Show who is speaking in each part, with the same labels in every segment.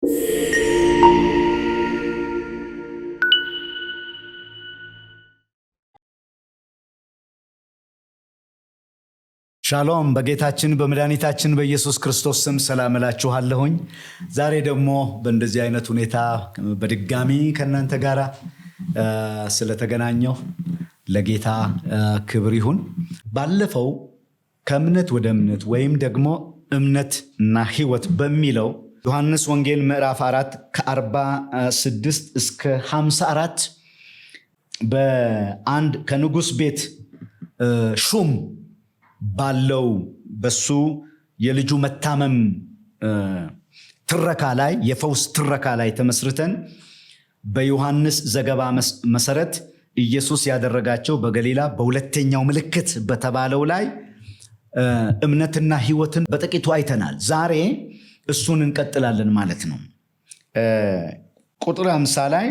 Speaker 1: ሻሎም በጌታችን በመድኃኒታችን በኢየሱስ ክርስቶስ ስም ሰላም እላችኋለሁኝ። ዛሬ ደግሞ በእንደዚህ አይነት ሁኔታ በድጋሚ ከእናንተ ጋር ስለተገናኘሁ ለጌታ ክብር ይሁን። ባለፈው ከእምነት ወደ እምነት ወይም ደግሞ እምነትና ሕይወት በሚለው ዮሐንስ ወንጌል ምዕራፍ 4 ከ46 እስከ 54 በአንድ ከንጉሥ ቤት ሹም ባለው በሱ የልጁ መታመም ትረካ ላይ የፈውስ ትረካ ላይ ተመስርተን በዮሐንስ ዘገባ መሰረት ኢየሱስ ያደረጋቸው በገሊላ በሁለተኛው ምልክት በተባለው ላይ እምነትና ሕይወትን በጥቂቱ አይተናል። ዛሬ እሱን እንቀጥላለን ማለት ነው። ቁጥር 50 ላይ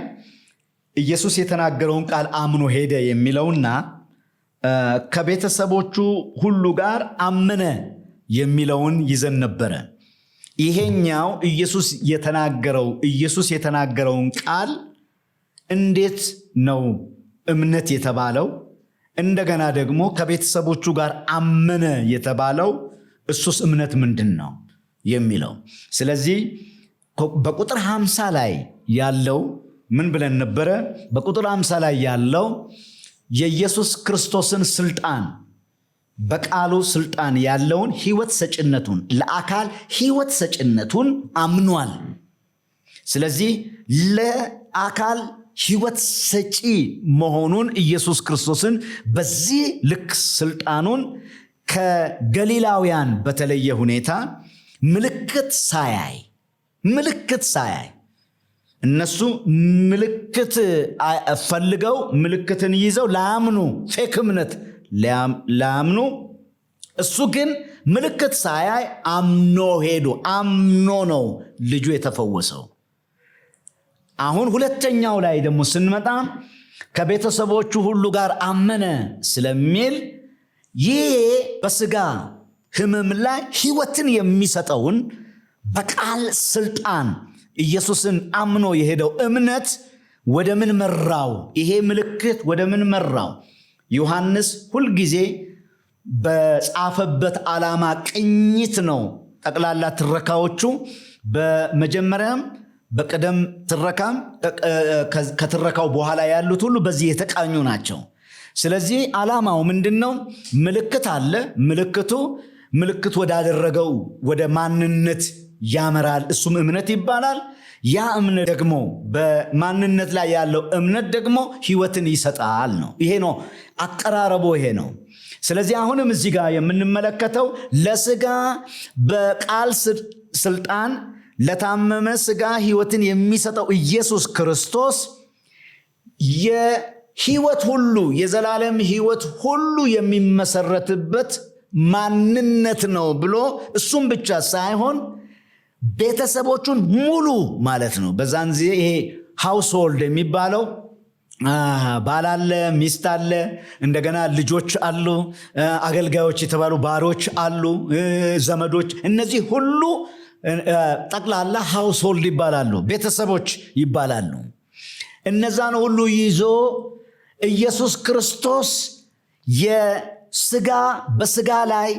Speaker 1: ኢየሱስ የተናገረውን ቃል አምኖ ሄደ የሚለውና ከቤተሰቦቹ ሁሉ ጋር አመነ የሚለውን ይዘን ነበረ። ይሄኛው ኢየሱስ የተናገረውን ቃል እንዴት ነው እምነት የተባለው? እንደገና ደግሞ ከቤተሰቦቹ ጋር አመነ የተባለው እሱስ እምነት ምንድን ነው የሚለው። ስለዚህ በቁጥር 50 ላይ ያለው ምን ብለን ነበረ? በቁጥር 50 ላይ ያለው የኢየሱስ ክርስቶስን ስልጣን በቃሉ ስልጣን ያለውን ሕይወት ሰጭነቱን ለአካል ሕይወት ሰጭነቱን አምኗል። ስለዚህ ለአካል ሕይወት ሰጪ መሆኑን ኢየሱስ ክርስቶስን በዚህ ልክ ስልጣኑን ከገሊላውያን በተለየ ሁኔታ ምልክት ሳያይ እነሱ ምልክት ፈልገው ምልክትን ይዘው ላያምኑ ፌክ እምነት ላያምኑ፣ እሱ ግን ምልክት ሳያይ አምኖ ነው ልጁ የተፈወሰው። አሁን ሁለተኛው ላይ ደግሞ ስንመጣ ከቤተሰቦቹ ሁሉ ጋር አመነ ስለሚል ይህ በስጋ ሕመም ላይ ሕይወትን የሚሰጠውን በቃል ስልጣን ኢየሱስን አምኖ የሄደው እምነት ወደ ምን መራው? ይሄ ምልክት ወደ ምን መራው? ዮሐንስ ሁልጊዜ በጻፈበት ዓላማ ቅኝት ነው። ጠቅላላ ትረካዎቹ በመጀመሪያም በቅደም ትረካም ከትረካው በኋላ ያሉት ሁሉ በዚህ የተቃኙ ናቸው። ስለዚህ ዓላማው ምንድነው? ምልክት አለ። ምልክት ወዳደረገው ወደ ማንነት ያመራል። እሱም እምነት ይባላል። ያ እምነት ደግሞ በማንነት ላይ ያለው እምነት ደግሞ ሕይወትን ይሰጣል ነው። ይሄ ነው አቀራረቡ፣ ይሄ ነው። ስለዚህ አሁንም እዚህ ጋር የምንመለከተው ለስጋ በቃል ስልጣን ለታመመ ስጋ ሕይወትን የሚሰጠው ኢየሱስ ክርስቶስ የሕይወት ሁሉ የዘላለም ሕይወት ሁሉ የሚመሰረትበት ማንነት ነው ብሎ እሱም ብቻ ሳይሆን ቤተሰቦቹን ሙሉ ማለት ነው። በዛን ጊዜ ይሄ ሃውስሆልድ የሚባለው ባል አለ፣ ሚስት አለ፣ እንደገና ልጆች አሉ፣ አገልጋዮች የተባሉ ባሮች አሉ፣ ዘመዶች፣ እነዚህ ሁሉ ጠቅላላ ሃውስሆልድ ይባላሉ፣ ቤተሰቦች ይባላሉ። እነዛን ሁሉ ይዞ ኢየሱስ ክርስቶስ በስጋ ላይ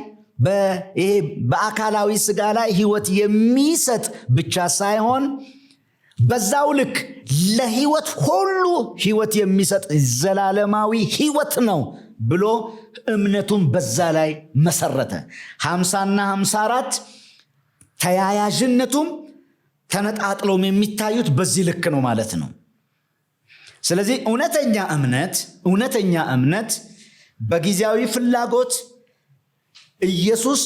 Speaker 1: በአካላዊ ስጋ ላይ ሕይወት የሚሰጥ ብቻ ሳይሆን በዛው ልክ ለሕይወት ሁሉ ሕይወት የሚሰጥ ዘላለማዊ ሕይወት ነው ብሎ እምነቱን በዛ ላይ መሰረተ። 50 እና 54 ተያያዥነቱም ተነጣጥለውም የሚታዩት በዚህ ልክ ነው ማለት ነው። ስለዚህ እውነተኛ እምነት በጊዜያዊ ፍላጎት ኢየሱስ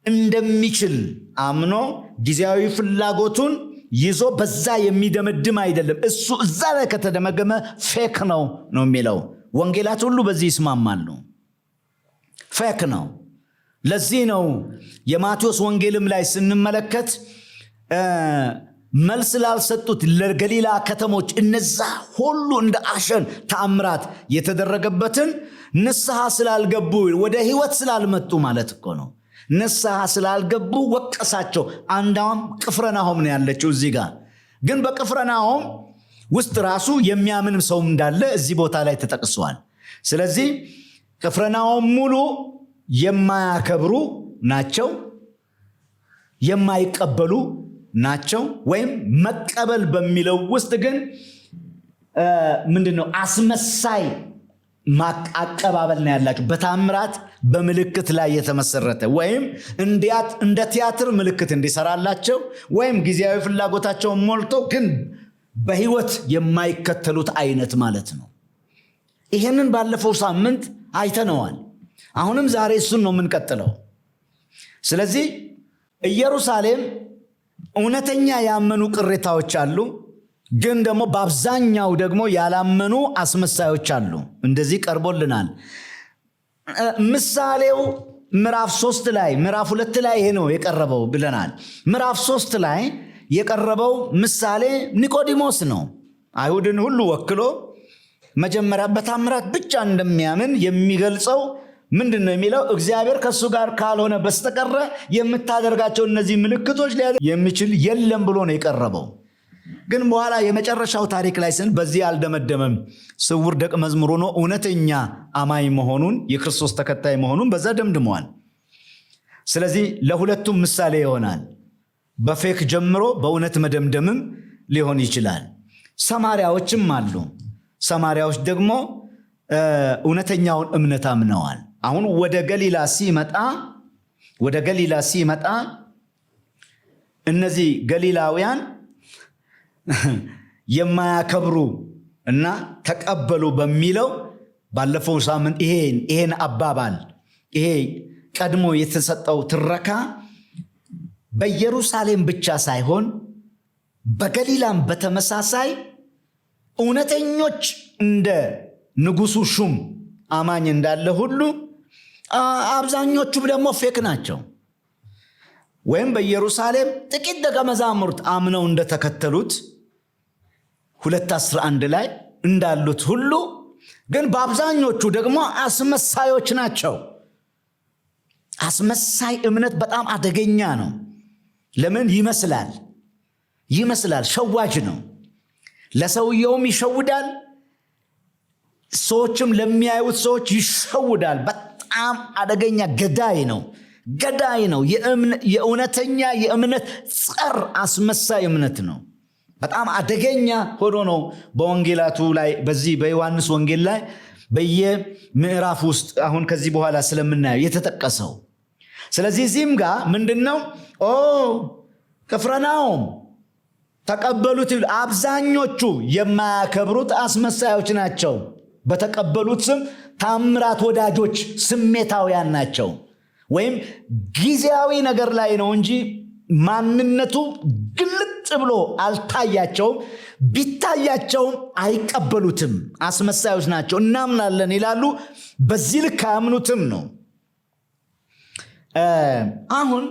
Speaker 1: እንደሚችል አምኖ ጊዜያዊ ፍላጎቱን ይዞ በዛ የሚደመድም አይደለም። እሱ እዛ ላይ ከተደመገመ ፌክ ነው የሚለው። ወንጌላት ሁሉ በዚህ ይስማማሉ። ፌክ ነው። ለዚህ ነው የማቴዎስ ወንጌልም ላይ ስንመለከት መልስ ላልሰጡት ለገሊላ ከተሞች እነዛ ሁሉ እንደ አሸን ተአምራት የተደረገበትን ንስሐ ስላልገቡ ወደ ሕይወት ስላልመጡ ማለት እኮ ነው። ንስሐ ስላልገቡ ወቀሳቸው። አንዳውም ቅፍርናሆም ነው ያለችው እዚህ ጋር ግን በቅፍርናሆም ውስጥ ራሱ የሚያምን ሰው እንዳለ እዚህ ቦታ ላይ ተጠቅሷል። ስለዚህ ቅፍርናሆም ሙሉ የማያከብሩ ናቸው፣ የማይቀበሉ ናቸው። ወይም መቀበል በሚለው ውስጥ ግን ምንድነው አስመሳይ አቀባበል ነው ያላቸው። በታምራት በምልክት ላይ የተመሰረተ ወይም እንደ ቲያትር ምልክት እንዲሰራላቸው ወይም ጊዜያዊ ፍላጎታቸውን ሞልቶ ግን በህይወት የማይከተሉት አይነት ማለት ነው። ይሄንን ባለፈው ሳምንት አይተነዋል። አሁንም ዛሬ እሱን ነው የምንቀጥለው። ስለዚህ ኢየሩሳሌም እውነተኛ ያመኑ ቅሬታዎች አሉ፣ ግን ደግሞ በአብዛኛው ደግሞ ያላመኑ አስመሳዮች አሉ። እንደዚህ ቀርቦልናል። ምሳሌው ምዕራፍ 3 ላይ ምዕራፍ 2 ላይ ይሄ ነው የቀረበው ብለናል። ምዕራፍ 3 ላይ የቀረበው ምሳሌ ኒቆዲሞስ ነው። አይሁድን ሁሉ ወክሎ መጀመሪያ በታምራት ብቻ እንደሚያምን የሚገልጸው ምንድን ነው የሚለው? እግዚአብሔር ከእሱ ጋር ካልሆነ በስተቀረ የምታደርጋቸው እነዚህ ምልክቶች ሊያደርግ የሚችል የለም ብሎ ነው የቀረበው። ግን በኋላ የመጨረሻው ታሪክ ላይ ስን በዚህ አልደመደመም። ስውር ደቀ መዝሙር ሆኖ እውነተኛ አማኝ መሆኑን የክርስቶስ ተከታይ መሆኑን በዛ ደምድመዋል። ስለዚህ ለሁለቱም ምሳሌ ይሆናል። በፌክ ጀምሮ በእውነት መደምደምም ሊሆን ይችላል። ሰማርያዎችም አሉ። ሰማርያዎች ደግሞ እውነተኛውን እምነት አምነዋል። አሁን ወደ ገሊላ ሲመጣ እነዚህ ገሊላውያን የማያከብሩ እና ተቀበሉ በሚለው ባለፈው ሳምንት ይሄን አባባል ይሄ ቀድሞ የተሰጠው ትረካ በኢየሩሳሌም ብቻ ሳይሆን በገሊላም በተመሳሳይ እውነተኞች እንደ ንጉሱ ሹም አማኝ እንዳለ ሁሉ አብዛኞቹም ደግሞ ፌክ ናቸው። ወይም በኢየሩሳሌም ጥቂት ደቀ መዛሙርት አምነው እንደተከተሉት 2:11 ላይ እንዳሉት ሁሉ ግን በአብዛኞቹ ደግሞ አስመሳዮች ናቸው። አስመሳይ እምነት በጣም አደገኛ ነው። ለምን? ይመስላል፣ ሸዋጅ ነው። ለሰውየውም ይሸውዳል፣ ሰዎችም ለሚያዩት ሰዎች ይሸውዳል። በጣም አደገኛ ገዳይ ነው። የእውነተኛ የእምነት ጸር አስመሳይ እምነት ነው። በጣም አደገኛ ሆኖ ነው በወንጌላቱ ላይ በዚህ በዮሐንስ ወንጌል ላይ በየምዕራፍ ውስጥ አሁን ከዚህ በኋላ ስለምናየው የተጠቀሰው። ስለዚህ እዚህም ጋር ምንድነው ቅፍርናሆም ተቀበሉት። አብዛኞቹ የማያከብሩት አስመሳዮች ናቸው። በተቀበሉት ስም ታምራት ወዳጆች ስሜታውያን ናቸው። ወይም ጊዜያዊ ነገር ላይ ነው እንጂ ማንነቱ ግልጥ ብሎ አልታያቸውም። ቢታያቸውም አይቀበሉትም። አስመሳዮች ናቸው። እናምናለን ይላሉ፣ በዚህ ልክ አያምኑትም ነው። አሁን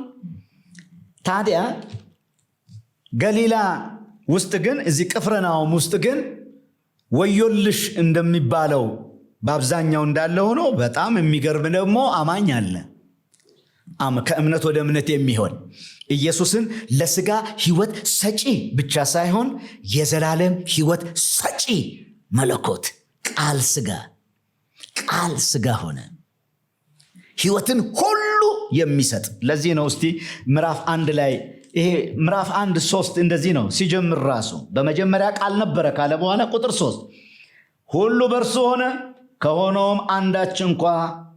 Speaker 1: ታዲያ ገሊላ ውስጥ ግን እዚህ ቅፍርናሆም ውስጥ ግን ወዮልሽ እንደሚባለው በአብዛኛው እንዳለ ሆኖ በጣም የሚገርም ደግሞ አማኝ አለ። ከእምነት ወደ እምነት የሚሆን ኢየሱስን ለስጋ ሕይወት ሰጪ ብቻ ሳይሆን የዘላለም ሕይወት ሰጪ መለኮት ቃል ስጋ ሆነ፣ ሕይወትን ሁሉ የሚሰጥ። ለዚህ ነው እስቲ ምዕራፍ 1 ላይ ይሄ ምዕራፍ 1:3 እንደዚህ ነው ሲጀምር ራሱ በመጀመሪያ ቃል ነበረ ካለ በኋላ ቁጥር 3 ሁሉ በእርሱ ሆነ ከሆነውም አንዳች እንኳ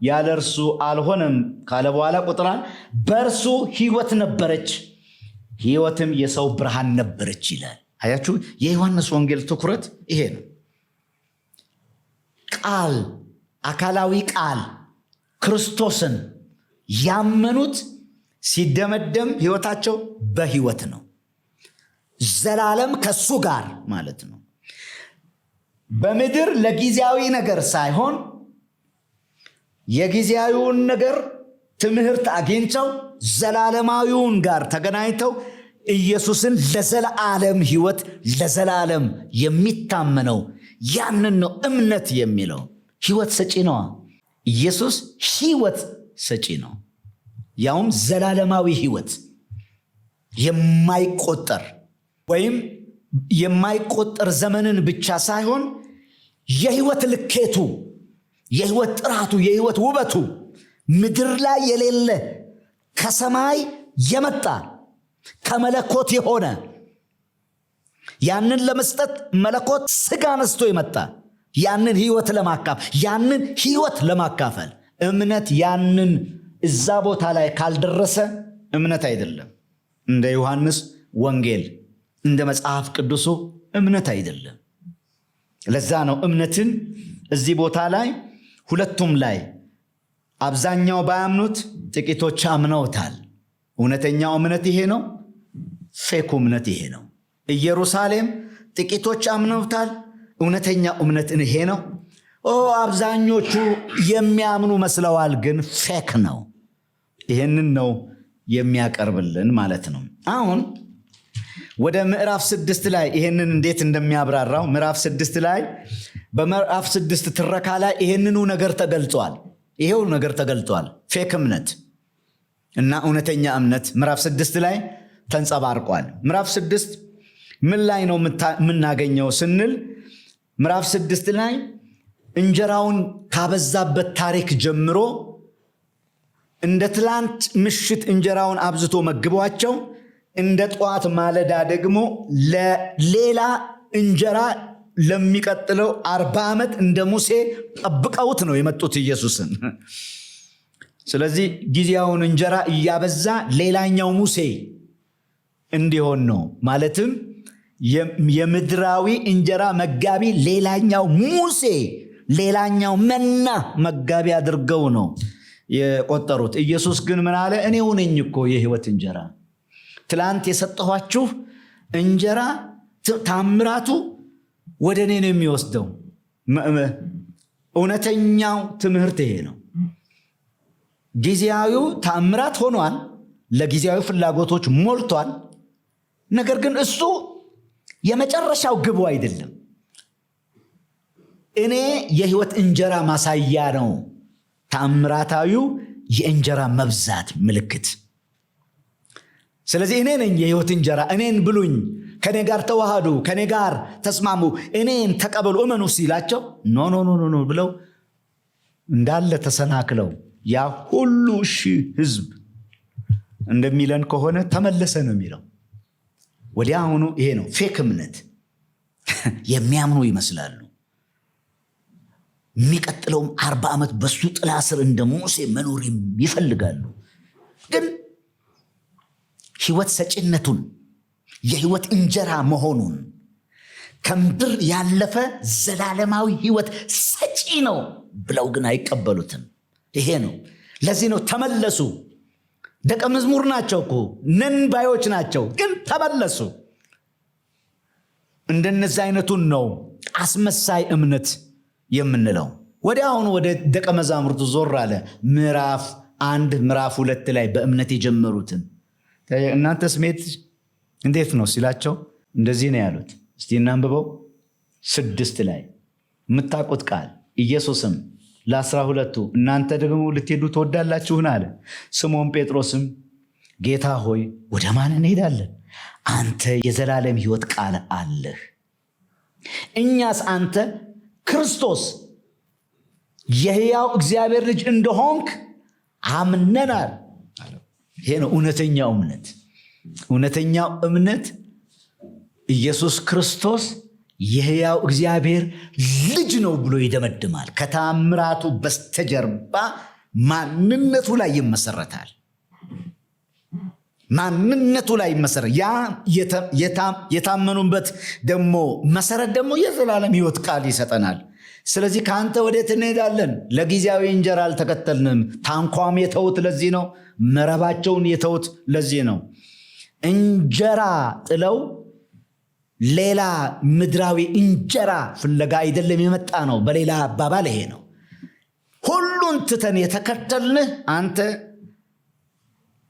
Speaker 1: ያለ እርሱ አልሆነም ካለ በኋላ ቁጥር 1 በእርሱ ሕይወት ነበረች፣ ሕይወትም የሰው ብርሃን ነበረች ይላል። አያችሁ፣ የዮሐንስ ወንጌል ትኩረት ይሄ ነው። ቃል፣ አካላዊ ቃል ክርስቶስን ያመኑት ሲደመደም ሕይወታቸው በሕይወት ነው። ዘላለም ከሱ ጋር ማለት ነው። በምድር ለጊዜያዊ ነገር ሳይሆን የጊዜያዊውን ነገር ትምህርት አግኝተው ዘላለማዊውን ጋር ተገናኝተው ኢየሱስን ለዘላለም ሕይወት ለዘላለም የሚታመነው ያንን ነው እምነት የሚለው። ሕይወት ሰጪ ነው። ኢየሱስ ሕይወት ሰጪ ነው። ያውም ዘላለማዊ ሕይወት የማይቆጠር ወይም የማይቆጠር ዘመንን ብቻ ሳይሆን የህይወት ልኬቱ፣ የህይወት ጥራቱ፣ የህይወት ውበቱ ምድር ላይ የሌለ ከሰማይ የመጣ ከመለኮት የሆነ ያንን ለመስጠት መለኮት ስጋ ነስቶ የመጣ ያንን ህይወት ለማካፈል እምነት ያንን እዛ ቦታ ላይ ካልደረሰ እምነት አይደለም። እንደ ዮሐንስ ወንጌል እንደ መጽሐፍ ቅዱሱ እምነት አይደለም። ለዛ ነው እምነትን እዚህ ቦታ ላይ ሁለቱም ላይ አብዛኛው ባያምኑት ጥቂቶች አምነውታል። እውነተኛው እምነት ይሄ ነው፣ ፌኩ እምነት ይሄ ነው። ኢየሩሳሌም ጥቂቶች አምነውታል፣ እውነተኛው እምነት ይሄ ነው። አብዛኞቹ የሚያምኑ መስለዋል፣ ግን ፌክ ነው። ይሄንን ነው የሚያቀርብልን ማለት ነው። አሁን ወደ ምዕራፍ 6 ላይ ይሄንን እንዴት እንደሚያብራራው ምዕራፍ 6 ላይ በምዕራፍ 6 ትረካ ላይ ይሄንኑ ነገር ተገልጿል። ይሄው ነገር ተገልጿል። ፌክ እምነት እና እውነተኛ እምነት ምዕራፍ 6 ላይ ተንጸባርቋል። ምዕራፍ 6 ምን ላይ ነው የምናገኘው ስንል ምዕራፍ 6 ላይ እንጀራውን ካበዛበት ታሪክ ጀምሮ እንደ ትላንት ምሽት እንጀራውን አብዝቶ መግቧቸው እንደ ጠዋት ማለዳ ደግሞ ለሌላ እንጀራ ለሚቀጥለው 40 ዓመት እንደ ሙሴ ጠብቀውት ነው የመጡት ኢየሱስን። ስለዚህ ጊዜያውን እንጀራ እያበዛ ሌላኛው ሙሴ እንዲሆን ነው። ማለትም የምድራዊ እንጀራ መጋቢ ሌላኛው ሙሴ፣ ሌላኛው መና መጋቢ አድርገው ነው የቆጠሩት። ኢየሱስ ግን ምን አለ? እኔው ነኝ እኮ የህይወት እንጀራ። ትላንት የሰጠኋችሁ እንጀራ ታምራቱ ወደ እኔ ነው የሚወስደው። እውነተኛው ትምህርት ይሄ ነው። ጊዜያዊው ታምራት ሆኗል፣ ለጊዜያዊ ፍላጎቶች ሞልቷል። ነገር ግን እሱ የመጨረሻው ግቡ አይደለም። እኔ የህይወት እንጀራ ማሳያ ነው። ታምራታዊው የእንጀራ መብዛት ምልክት። ስለዚህ እኔ ነኝ የህይወት እንጀራ፣ እኔን ብሉኝ፣ ከኔ ጋር ተዋሃዱ፣ ከኔ ጋር ተስማሙ፣ እኔን ተቀበሉ፣ እመኑ ሲላቸው ኖ ብለው እንዳለ ተሰናክለው ያ ሁሉ ሺህ ህዝብ እንደሚለን ከሆነ ተመለሰ ነው የሚለው። ወዲያውኑ ይሄ ነው ፌክ እምነት። የሚያምኑ ይመስላሉ። የሚቀጥለውም 40 ዓመት በሱ ጥላ ስር እንደ ሙሴ መኖር ይፈልጋሉ። ግን ህይወት ሰጪነቱን የህይወት እንጀራ መሆኑን ከምድር ያለፈ ዘላለማዊ ህይወት ሰጪ ነው ብለው ግን አይቀበሉትም። ይሄ ነው። ለዚህ ነው ተመለሱ። ደቀ መዝሙር ናቸው እኮ ነን ባዮች ናቸው፣ ግን ተመለሱ። እንደነዚህ አይነቱን ነው አስመሳይ እምነት የምንለው። ወዲያውኑ ወደ ደቀ መዛሙርቱ ዞር አለ። ምዕራፍ 1 ምዕራፍ 2 ላይ በእምነት የጀመሩትን እናንተ ስሜት እንዴት ነው ሲላቸው እንደዚህ ነው ያሉት። እስቲ እናንብበው። 6 ላይ የምታውቁት ቃል ኢየሱስም ለ12ቱ እናንተ ደግሞ ልትሄዱ ትወዳላችሁን አለ። ስምዖን ጴጥሮስም ጌታ ሆይ ወደ ማን እንሄዳለን? አንተ የዘላለም ህይወት ቃል አለህ። እኛስ አንተ ክርስቶስ የሕያው እግዚአብሔር ልጅ እንደሆንክ አምነናል። ይሄ ነው እውነተኛው እምነት። እውነተኛው እምነት ኢየሱስ ክርስቶስ የሕያው እግዚአብሔር ልጅ ነው ብሎ ይደመድማል። ከታምራቱ በስተጀርባ ማንነቱ ላይ ይመሰረታል። ማንነቱ ላይ ይመሰረት። ያ የታመኑበት ደግሞ መሰረት ደግሞ የዘላለም ህይወት ቃል ይሰጠናል። ስለዚህ ከአንተ ወዴት እንሄዳለን? ለጊዜያዊ እንጀራ አልተከተልንም። ታንኳም የተውት ለዚህ ነው። መረባቸውን የተውት ለዚህ ነው። እንጀራ ጥለው ሌላ ምድራዊ እንጀራ ፍለጋ አይደለም የመጣ ነው። በሌላ አባባል ይሄ ነው። ሁሉን ትተን የተከተልንህ አንተ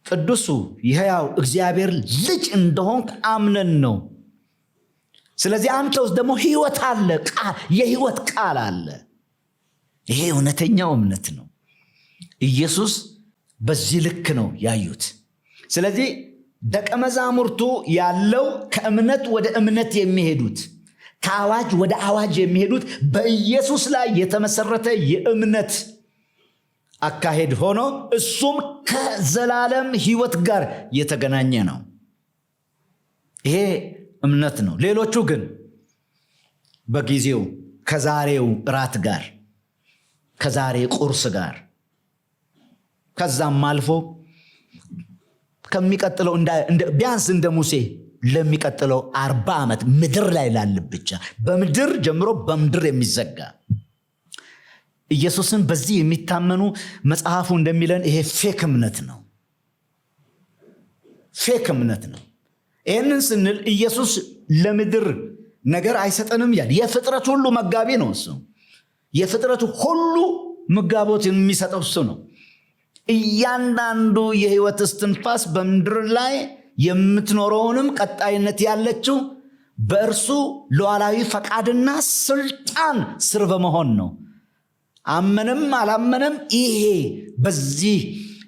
Speaker 1: ቅዱሱ የሕያው እግዚአብሔር ልጅ እንደሆንክ አምነን ነው። ስለዚህ አንተ ውስጥ ደግሞ ህይወት አለ፣ የህይወት ቃል አለ። ይሄ እውነተኛው እምነት ነው። ኢየሱስ በዚህ ልክ ነው ያዩት። ስለዚህ ደቀ መዛሙርቱ ያለው ከእምነት ወደ እምነት የሚሄዱት ከአዋጅ ወደ አዋጅ የሚሄዱት በኢየሱስ ላይ የተመሰረተ የእምነት አካሄድ ሆኖ እሱም ከዘላለም ሕይወት ጋር የተገናኘ ነው። ይሄ እምነት ነው። ሌሎቹ ግን በጊዜው ከዛሬው ራት ጋር ከዛሬ ቁርስ ጋር ከዛም አልፎ ከሚቀጥለው ቢያንስ እንደ ሙሴ ለሚቀጥለው 40 ዓመት ምድር ላይ ላለ ብቻ በምድር ጀምሮ በምድር የሚዘጋ ኢየሱስን በዚህ የሚታመኑ መጽሐፉ እንደሚለን ይሄ ፌክ እምነት ነው። ፌክ እምነት ነው። ይህንን ስንል ኢየሱስ ለምድር ነገር አይሰጠንም ያል የፍጥረት ሁሉ መጋቢ ነው። እሱ የፍጥረቱ ሁሉ መጋቦት የሚሰጠው እሱ ነው። እያንዳንዱ የህይወት እስትንፋስ በምድር ላይ የምትኖረውንም ቀጣይነት ያለችው በእርሱ ሉዓላዊ ፈቃድና ስልጣን ስር በመሆን ነው። አመንም አላመንም ይሄ በዚህ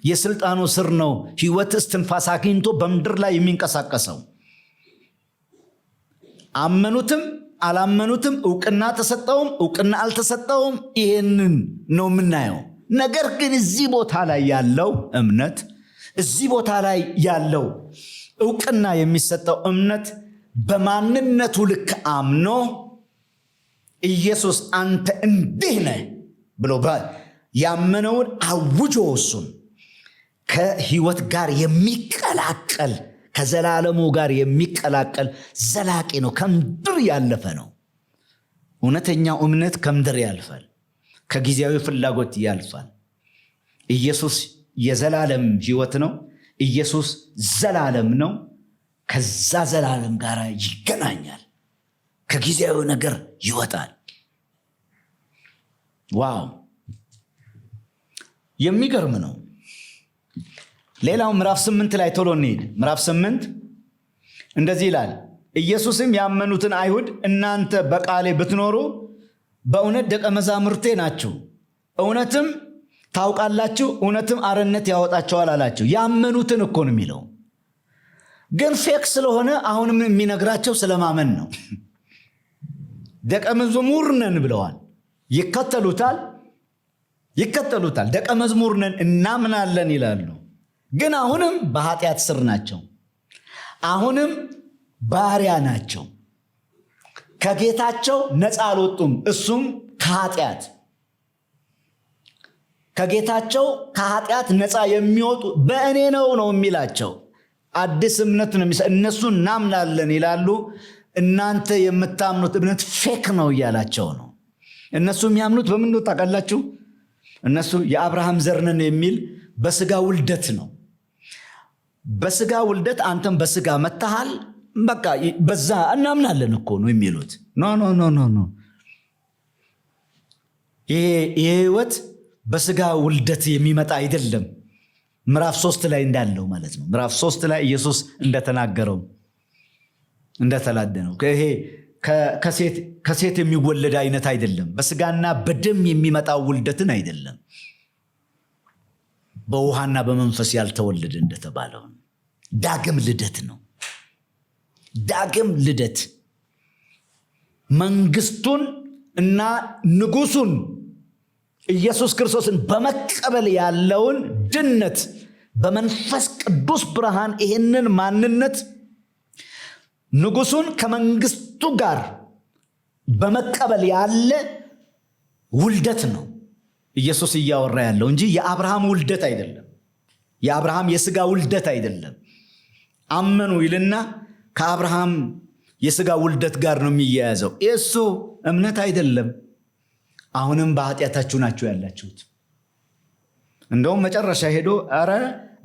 Speaker 1: የስልጣኑ ስር ነው ህይወት እስትንፋስ አግኝቶ በምድር ላይ የሚንቀሳቀሰው። አመኑትም አላመኑትም እውቅና ተሰጠውም እውቅና አልተሰጠውም ይሄንን ነው የምናየው። ነገር ግን እዚህ ቦታ ላይ ያለው እምነት እዚህ ቦታ ላይ ያለው እውቅና የሚሰጠው እምነት በማንነቱ ልክ አምኖ ኢየሱስ አንተ እንዲህ ነህ ብሎ ያመነውን አውጆ እሱን ከህይወት ጋር የሚቀላቀል ከዘላለሙ ጋር የሚቀላቀል ዘላቂ ነው። ከምድር ያለፈ ነው። እውነተኛው እምነት ከምድር ያልፋል፣ ከጊዜያዊ ፍላጎት ያልፋል። ኢየሱስ የዘላለም ህይወት ነው። ኢየሱስ ዘላለም ነው። ከዛ ዘላለም ጋር ይገናኛል። ከጊዜያዊ ነገር ይወጣል። ዋው የሚገርም ነው። ሌላው ምዕራፍ 8 ላይ ቶሎ እንሂድ። ምዕራፍ 8 እንደዚህ ይላል፣ ኢየሱስም ያመኑትን አይሁድ እናንተ በቃሌ ብትኖሩ በእውነት ደቀ መዛሙርቴ ናችሁ፣ እውነትም ታውቃላችሁ፣ እውነትም አርነት ያወጣቸዋል አላቸው። ያመኑትን እኮ ነው የሚለው፣ ግን ፌክ ስለሆነ አሁንም የሚነግራቸው ስለማመን ነው። ደቀ መዝሙር ነን ብለዋል። ይከተሉታል። ደቀ መዝሙር ነን እናምናለን ይላሉ። ግን አሁንም በኃጢአት ስር ናቸው። አሁንም ባሪያ ናቸው። ከጌታቸው ነፃ አልወጡም። እሱም ከጌታቸው ከኃጢአት ነፃ የሚወጡ በእኔ ነው የሚላቸው። አዲስ እምነት ነው። እነሱ እናምናለን ይላሉ። እናንተ የምታምኑት እምነት ፌክ ነው እያላቸው ነው። እነሱ የሚያምኑት በምን ነው ታውቃላችሁ? እነሱ የአብርሃም ዘር ነን የሚል በስጋ ውልደት ነው። በስጋ ውልደት አንተም በስጋ መታሃል፣ በቃ በዛ እናምናለን እኮ ነው የሚሉት። ኖ ይሄ ህይወት በስጋ ውልደት የሚመጣ አይደለም። ምዕራፍ 3 ላይ እንዳለው ማለት ነው። ምዕራፍ 3 ላይ ኢየሱስ እንደተናገረው እንደተላደነው ይሄ ከሴት የሚወለድ አይነት አይደለም። በስጋና በደም የሚመጣ ውልደትን አይደለም። በውሃና በመንፈስ ያልተወለደ እንደተባለው ዳግም ልደት ነው። ዳግም ልደት መንግስቱን እና ንጉሱን ኢየሱስ ክርስቶስን በመቀበል ያለውን ድነት በመንፈስ ቅዱስ ብርሃን ይህንን ማንነት ንጉሱን ከመንግስቱ ጋር በመቀበል ያለ ውልደት ነው ኢየሱስ እያወራ ያለው እንጂ የአብርሃም ውልደት አይደለም። የአብርሃም የስጋ ውልደት አይደለም። አመኑ ይልና ከአብርሃም የስጋ ውልደት ጋር ነው የሚያያዘው። የሱ እምነት አይደለም። አሁንም በኃጢአታችሁ ናችሁ ያላችሁት። እንደውም መጨረሻ ሄዶ አረ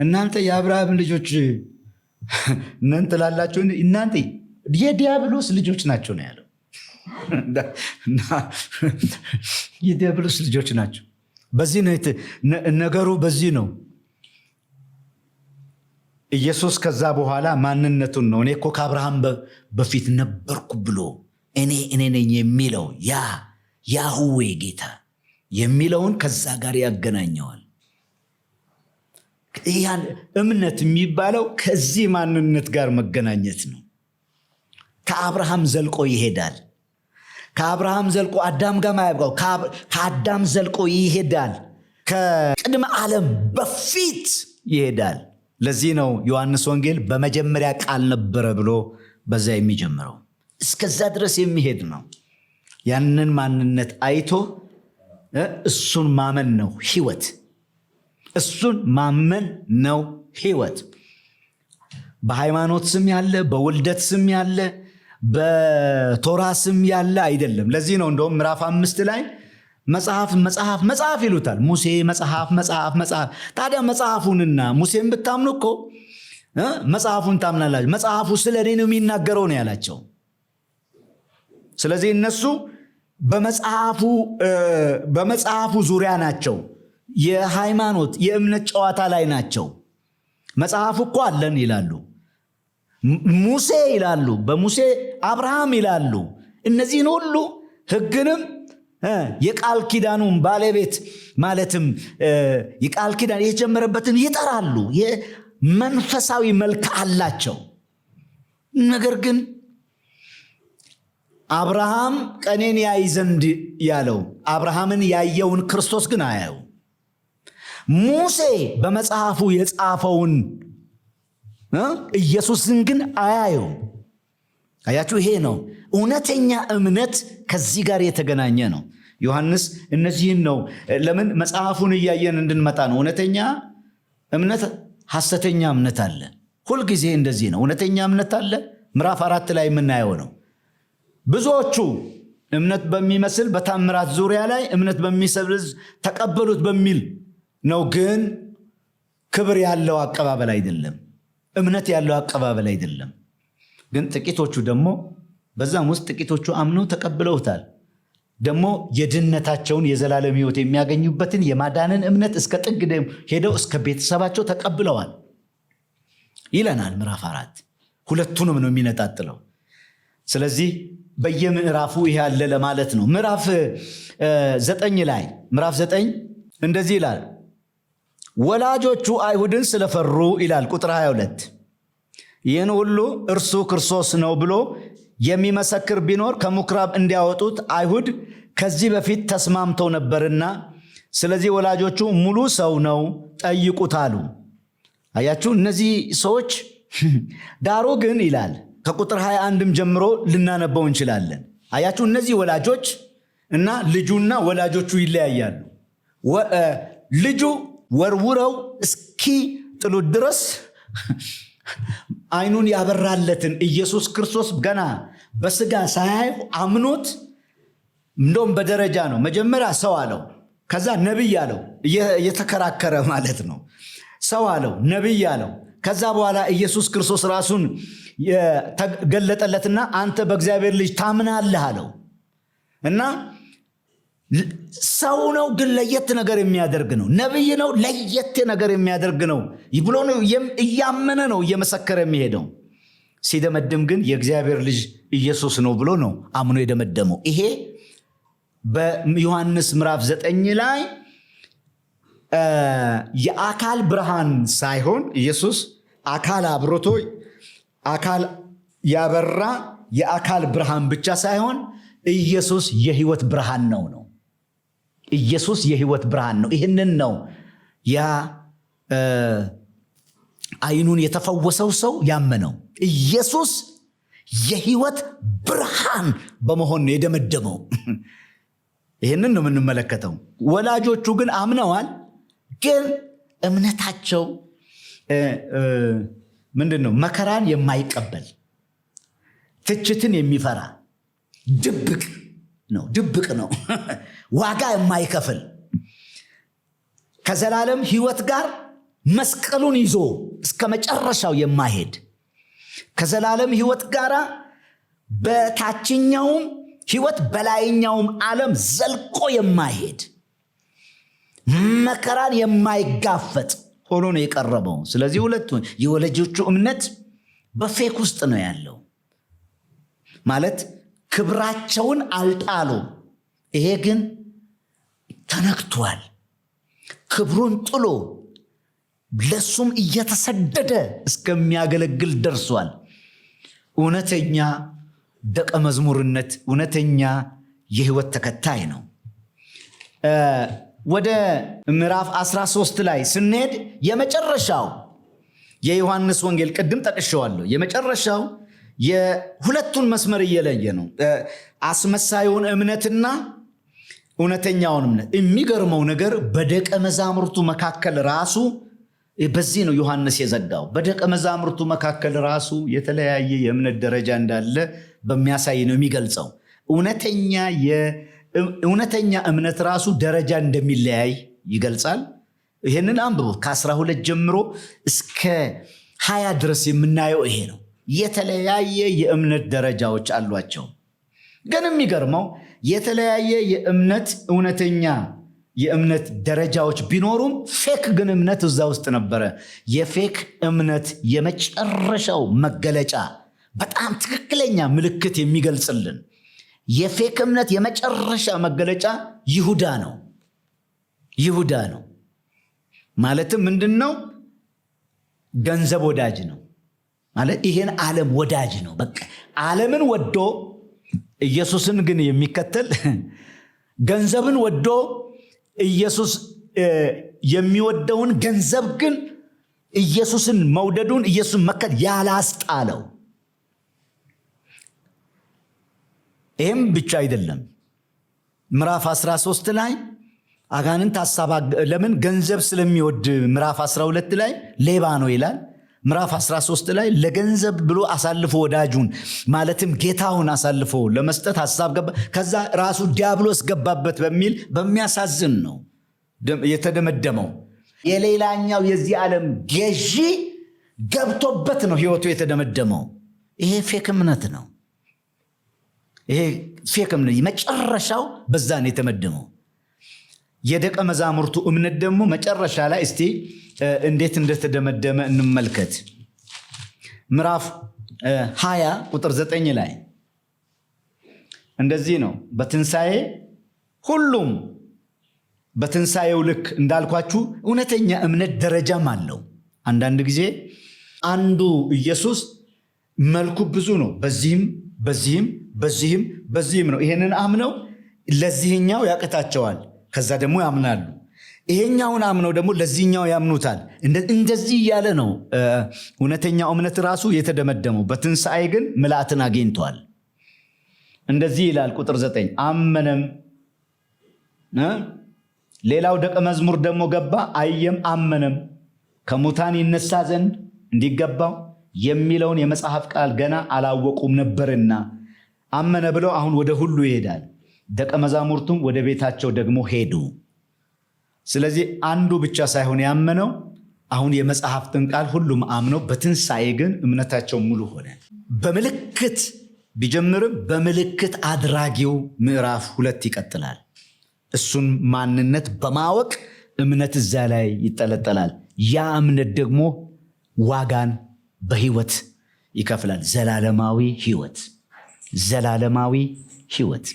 Speaker 1: እናንተ የአብርሃም ልጆች እናንተ ላላችሁ እናንተ የዲያብሎስ ልጆች ናቸው ነው ያለው። የዲያብሎስ ልጆች ናቸው። በዚህ ነው ነገሩ። በዚህ ነው ኢየሱስ ከዛ በኋላ ማንነቱን ነው እኔ እኮ ከአብርሃም በፊት ነበርኩ ብሎ እኔ ነኝ የሚለው ያህዌ ጌታ የሚለውን ከዛ ጋር ያገናኘዋል። ያን እምነት የሚባለው ከዚህ ማንነት ጋር መገናኘት ነው። ከአብርሃም ዘልቆ ይሄዳል። ከአብርሃም ዘልቆ አዳም ጋር ማያብቃው ከአዳም ዘልቆ ይሄዳል። ከቅድመ ዓለም በፊት ይሄዳል። ለዚህ ነው ዮሐንስ ወንጌል በመጀመሪያ ቃል ነበረ ብሎ በዛ የሚጀምረው። እስከዛ ድረስ የሚሄድ ነው። ያንን ማንነት አይቶ እሱን ማመን ነው ሕይወት። እሱን ማመን ነው ሕይወት። በሃይማኖት ስም ያለ፣ በውልደት ስም ያለ፣ በቶራ ስም ያለ አይደለም። ለዚህ ነው እንደውም ምዕራፍ 5 ላይ መጽሐፍ ይሉታል። ሙሴ መጽሐፍ። ታዲያ መጽሐፉንና ሙሴን ብታምኑ እኮ መጽሐፉን ታምናላችሁ። መጽሐፉ ስለ እኔ ነው የሚናገረው ነው ያላቸው። ስለዚህ እነሱ በመጽሐፉ ዙሪያ ናቸው። የሃይማኖት የእምነት ጨዋታ ላይ ናቸው። መጽሐፉ እኮ አለን ይላሉ። ሙሴ ይላሉ። በሙሴ አብርሃም ይላሉ። እነዚህን ሁሉ ሕግንም የቃል ኪዳኑን ባለቤት ማለትም የቃል ኪዳን የጀመረበትን ይጠራሉ። የመንፈሳዊ መልክ አላቸው። ነገር ግን አብርሃም ቀኔን ያይ ዘንድ ያለው አብርሃምን ያየውን ክርስቶስ ግን አያዩ። ሙሴ በመጽሐፉ የጻፈውን ኢየሱስን ግን አያዩ። አያችሁ፣ ይሄ ነው እውነተኛ እምነት። ከዚህ ጋር የተገናኘ ነው። ዮሐንስ እነዚህን ነው። ለምን መጽሐፉን እያየን እንድንመጣ ነው። እውነተኛ እምነት፣ ሐሰተኛ እምነት አለ። ሁልጊዜ እንደዚህ ነው። እውነተኛ እምነት አለ። ምዕራፍ 4 ላይ የምናየው ነው። ብዙዎቹ እምነት በሚመስል በታምራት ዙሪያ ላይ እምነት በሚሰብዝ ተቀበሉት በሚል ነው። ግን ክብር ያለው አቀባበል አይደለም። እምነት ያለው አቀባበል አይደለም። ግን ጥቂቶቹ ደግሞ በዛም ውስጥ ጥቂቶቹ አምነው ተቀብለውታል። ደግሞ የድነታቸውን የዘላለም ሕይወት የሚያገኙበትን የማዳንን እምነት እስከ ጥግ ሄደው እስከ ቤተሰባቸው ተቀብለዋል ይለናል ምዕራፍ 4። ሁለቱንም ነው የሚነጣጥለው። ስለዚህ በየምዕራፉ ይሄ አለ ለማለት ነው። ምዕራፍ 9 እንደዚህ ይላል። ወላጆቹ አይሁድን ስለፈሩ ይላል ቁጥር 22 ይህን ሁሉ እርሱ ክርስቶስ ነው ብሎ የሚመሰክር ቢኖር ከምኩራብ እንዲያወጡት አይሁድ ከዚህ በፊት ተስማምተው ነበርና፣ ስለዚህ ወላጆቹ ሙሉ ሰው ነው ጠይቁት አሉ። አያችሁ፣ እነዚህ ሰዎች ዳሩ ግን ይላል ከቁጥር 21ም ጀምሮ ልናነበው እንችላለን። አያችሁ፣ እነዚህ ወላጆች እና ልጁና ወላጆቹ ይለያያሉ። ልጁ ወርውረው እስኪ ጥሉት ድረስ አይኑን ያበራለትን ኢየሱስ ክርስቶስ ገና በስጋ ሳያየው አምኖት፣ እንደውም በደረጃ ነው። መጀመሪያ ሰው አለው፣ ከዛ ነቢይ አለው። እየተከራከረ ማለት ነው። ሰው አለው፣ ነቢይ አለው። ከዛ በኋላ ኢየሱስ ክርስቶስ ራሱን ገለጠለትና አንተ በእግዚአብሔር ልጅ ታምናለህ አለው። እና ሰው ነው ግን ለየት ነገር የሚያደርግ ነው። ነቢይ ነው ለየት ነገር የሚያደርግ ነው ብሎ ነው እያመነ ነው እየመሰከረ የሚሄደው። ሲደመድም ግን የእግዚአብሔር ልጅ ኢየሱስ ነው ብሎ ነው አምኖ የደመደመው። ይሄ በዮሐንስ ምዕራፍ 9 ላይ የአካል ብርሃን ሳይሆን ኢየሱስ አካል አብሮቶ አካል ያበራ የአካል ብርሃን ብቻ ሳይሆን ኢየሱስ የሕይወት ብርሃን ነው። ኢየሱስ የሕይወት ብርሃን ነው። ይህንን ነው ያ አይኑን የተፈወሰው ሰው ያመነው። ኢየሱስ የሕይወት ብርሃን በመሆን ነው የደመደመው። ይህንን ነው የምንመለከተው። ወላጆቹ ግን አምነዋል። ግን እምነታቸው ምንድን ነው? መከራን የማይቀበል ትችትን የሚፈራ ድብቅ ነው። ዋጋ የማይከፍል ከዘላለም ሕይወት ጋር መስቀሉን ይዞ እስከ መጨረሻው የማይሄድ ከዘላለም ሕይወት ጋር በታችኛውም ሕይወት በላይኛውም ዓለም ዘልቆ የማይሄድ መከራን የማይጋፈጥ ሆኖ ነው የቀረበው። ስለዚህ ሁለቱ የወላጆቹ እምነት በፌክ ውስጥ ነው ያለው ማለት ክብራቸውን አልጣሉ። ይሄ ግን ተነክቷል። ክብሩን ጥሎ ለሱም እየተሰደደ እስከሚያገለግል ደርሷል። እውነተኛ ደቀ መዝሙርነት እውነተኛ የህይወት ተከታይ ነው። ወደ ምዕራፍ 13 ላይ ስንሄድ የመጨረሻው የዮሐንስ ወንጌል ቅድም ጠቅሼዋለሁ። የመጨረሻው የሁለቱን መስመር እየለየ ነው፣ አስመሳዩን እምነትና እውነተኛውን እምነት። የሚገርመው ነገር በደቀ መዛሙርቱ መካከል ራሱ በዚህ ነው ዮሐንስ የዘጋው። በደቀ መዛሙርቱ መካከል ራሱ የተለያየ የእምነት ደረጃ እንዳለ በሚያሳይ ነው የሚገልጸው። እውነተኛ እምነት ራሱ ደረጃ እንደሚለያይ ይገልጻል። ይህንን አንብቡ። ከ12 ጀምሮ እስከ 20 ድረስ የምናየው ይሄ ነው። የተለያየ የእምነት ደረጃዎች አሏቸው። ግን የሚገርመው የተለያየ የእምነት እውነተኛ የእምነት ደረጃዎች ቢኖሩም ፌክ ግን እምነት እዛ ውስጥ ነበረ። የፌክ እምነት የመጨረሻው መገለጫ በጣም ትክክለኛ ምልክት የሚገልጽልን የፌክ እምነት የመጨረሻ መገለጫ ይሁዳ ነው። ይሁዳ ነው ማለትም ምንድን ነው? ገንዘብ ወዳጅ ነው ማለት ይሄን ዓለም ወዳጅ ነው። በቃ ዓለምን ወዶ ኢየሱስን ግን የሚከተል ገንዘብን ወዶ ኢየሱስ የሚወደውን ገንዘብ ግን ኢየሱስን መውደዱን ኢየሱስን መከተል ያላስጣለው። ይህም ብቻ አይደለም። ምዕራፍ 13 ላይ አጋንንት ሐሳብ ለምን ገንዘብ ስለሚወድ ምዕራፍ 12 ላይ ሌባ ነው ይላል። ምዕራፍ 13 ላይ ለገንዘብ ብሎ አሳልፎ ወዳጁን ማለትም ጌታውን አሳልፎ ለመስጠት ሐሳብ ገባ። ከዛ ራሱ ዲያብሎስ ገባበት በሚል በሚያሳዝን ነው የተደመደመው። የሌላኛው የዚህ ዓለም ገዢ ገብቶበት ነው ህይወቱ የተደመደመው። ይሄ ፌክ እምነት ነው። ይሄ ፌክ እምነት መጨረሻው በዛ ነው የተመደመው። የደቀ መዛሙርቱ እምነት ደግሞ መጨረሻ ላይ እስቲ እንዴት እንደተደመደመ እንመልከት። ምዕራፍ 20 ቁጥር 9 ላይ እንደዚህ ነው። በትንሣኤ ሁሉም በትንሣኤው ልክ እንዳልኳችሁ እውነተኛ እምነት ደረጃም አለው። አንዳንድ ጊዜ አንዱ ኢየሱስ መልኩ ብዙ ነው። በዚህም ነው። ይሄንን አምነው ለዚህኛው ያቅታቸዋል። ከዛ ደግሞ ያምናሉ። ይሄኛውን አምነው ደግሞ ለዚህኛው ያምኑታል። እንደዚህ እያለ ነው እውነተኛው እምነት ራሱ የተደመደመው። በትንሣኤ ግን ምልአትን አግኝቷል። እንደዚህ ይላል ቁጥር 9 አመነም። ሌላው ደቀ መዝሙር ደግሞ ገባ፣ አየም፣ አመነም ከሙታን ይነሳ ዘንድ እንዲገባው የሚለውን የመጽሐፍ ቃል ገና አላወቁም ነበርና አመነ ብለው አሁን ወደ ሁሉ ይሄዳል። ደቀ መዛሙርቱም ወደ ቤታቸው ደግሞ ሄዱ። ስለዚህ አንዱ ብቻ ሳይሆን ያመነው አሁን የመጽሐፍትን ቃል ሁሉም አምነው በትንሣኤ ግን እምነታቸው ሙሉ ሆነ። በምልክት ቢጀምርም በምልክት አድራጊው ምዕራፍ 2 ይቀጥላል። እሱን ማንነት በማወቅ እምነት እዛ ላይ ይጠለጠላል። ያ እምነት ደግሞ ዋጋን በህይወት ይከፍላል። ዘላለማዊ ህይወት።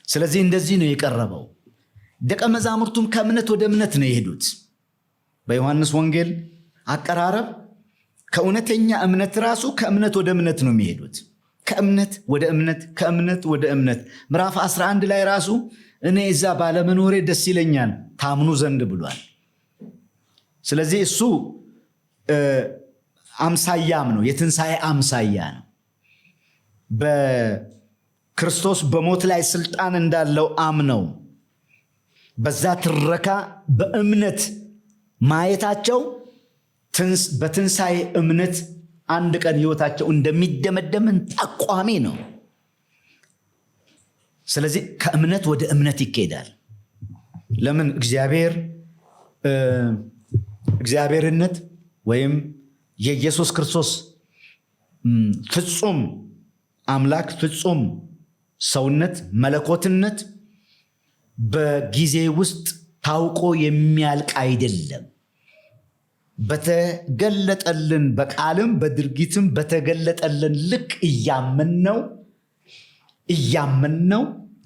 Speaker 1: ስለዚህ እንደዚህ ነው የቀረበው። ደቀ መዛሙርቱም ከእምነት ወደ እምነት ነው የሄዱት። በዮሐንስ ወንጌል አቀራረብ ከእውነተኛ እምነት ራሱ ከእምነት ወደ እምነት ነው የሚሄዱት። ከእምነት ወደ እምነት ምዕራፍ 11 ላይ ራሱ እኔ እዛ ባለመኖሬ ደስ ይለኛል ታምኑ ዘንድ ብሏል። ስለዚህ እሱ አምሳያም ነው፣ የትንሣኤ አምሳያ ነው። በክርስቶስ በሞት ላይ ስልጣን እንዳለው አምነው በዛ ትረካ በእምነት ማየታቸው በትንሣኤ እምነት አንድ ቀን ህይወታቸው እንደሚደመደምን ጠቋሚ ነው። ስለዚህ ከእምነት ወደ እምነት ይኬዳል። ለምን? እግዚአብሔርነት ወይም የኢየሱስ ክርስቶስ ፍጹም አምላክ ፍጹም ሰውነት መለኮትነት በጊዜ ውስጥ ታውቆ የሚያልቅ አይደለም። በተገለጠልን በቃልም በድርጊትም በተገለጠልን ልክ እያመንነው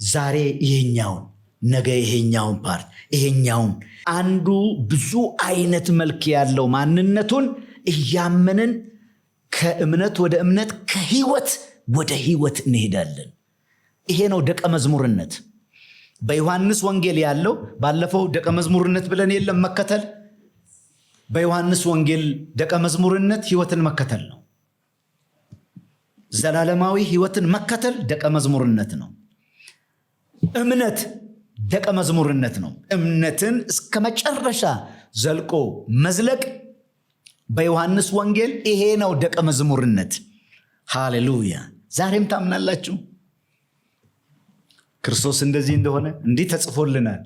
Speaker 1: ዛሬ ይሄኛውን ነገ ይሄኛውን ፓርት ይሄኛውን አንዱ ብዙ አይነት መልክ ያለው ማንነቱን እያመንን ከእምነት ወደ እምነት ከህይወት ወደ ህይወት እንሄዳለን። ይሄ ነው ደቀ መዝሙርነት። በዮሐንስ ወንጌል ያለው ባለፈው ደቀ መዝሙርነት ብለን የለም መከተል። በዮሐንስ ወንጌል ደቀ መዝሙርነት ህይወትን መከተል ነው። ዘላለማዊ ህይወትን መከተል ደቀ መዝሙርነት ነው። እምነት ደቀ መዝሙርነት ነው። እምነትን እስከ መጨረሻ ዘልቆ መዝለቅ በዮሐንስ ወንጌል ይሄ ነው ደቀ መዝሙርነት። ሃሌሉያ! ዛሬም ታምናላችሁ? ክርስቶስ እንደዚህ እንደሆነ እንዲህ ተጽፎልናል፣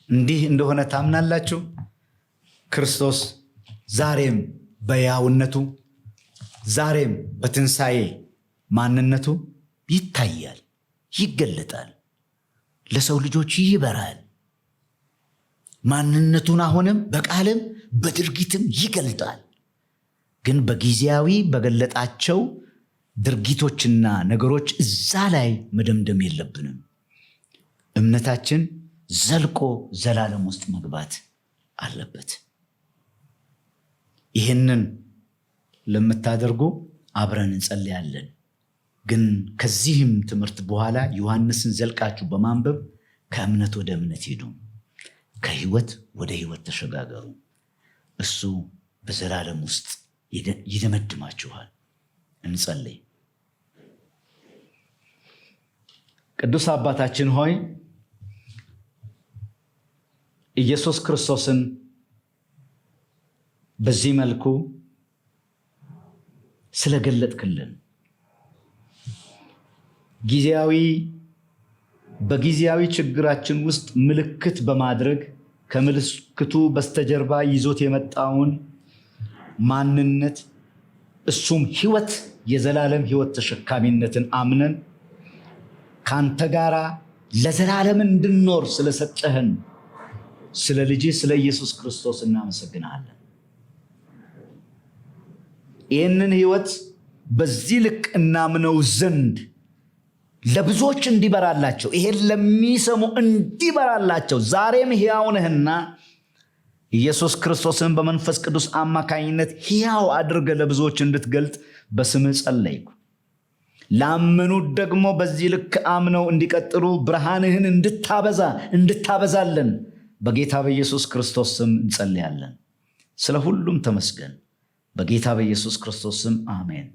Speaker 1: እንዲህ እንደሆነ ታምናላችሁ? ክርስቶስ ዛሬም በሕያውነቱ ዛሬም በትንሣኤ ማንነቱ ይታያል፣ ይገለጣል፣ ለሰው ልጆች ይበራል። ማንነቱን አሁንም በቃልም በድርጊትም ይገልጣል። ግን በጊዜያዊ በገለጣቸው ድርጊቶችና ነገሮች እዛ ላይ መደምደም የለብንም። እምነታችን ዘልቆ ዘላለም ውስጥ መግባት አለበት። ይህንን ለምታደርጉ አብረን እንጸልያለን። ግን ከዚህም ትምህርት በኋላ ዮሐንስን ዘልቃችሁ በማንበብ ከእምነት ወደ እምነት ሂዱ፣ ከህይወት ወደ ህይወት ተሸጋገሩ። እሱ በዘላለም ውስጥ ይደመድማችኋል። እንጸልይ። ቅዱስ አባታችን ሆይ ኢየሱስ ክርስቶስን በዚህ መልኩ ስለገለጥክልን በጊዜያዊ ችግራችን ውስጥ ምልክት በማድረግ ከምልክቱ በስተጀርባ ይዞት የመጣውን ማንነት እሱም ህይወት የዘላለም ህይወት ተሸካሚነትን አምነን ካንተ ጋራ ለዘላለም እንድንኖር ስለሰጠህን ስለ ልጅ ስለ ኢየሱስ ክርስቶስ እናመሰግናለን። ይህንን ህይወት በዚህ ልክ እናምነው ዘንድ ለብዙዎች እንዲበራላቸው፣ ይሄን ለሚሰሙ እንዲበራላቸው ዛሬም ሕያው ነህና ኢየሱስ ክርስቶስን በመንፈስ ቅዱስ አማካኝነት ሕያው አድርገ ለብዙዎች እንድትገልጥ በስምህ ጸለይኩ። ላመኑት ደግሞ በዚህ ልክ አምነው እንዲቀጥሉ ብርሃንህን እንድታበዛለን በጌታ በኢየሱስ ክርስቶስ ስም እንጸልያለን። ስለ ሁሉም ተመስገን። በጌታ በኢየሱስ ክርስቶስ ስም አሜን።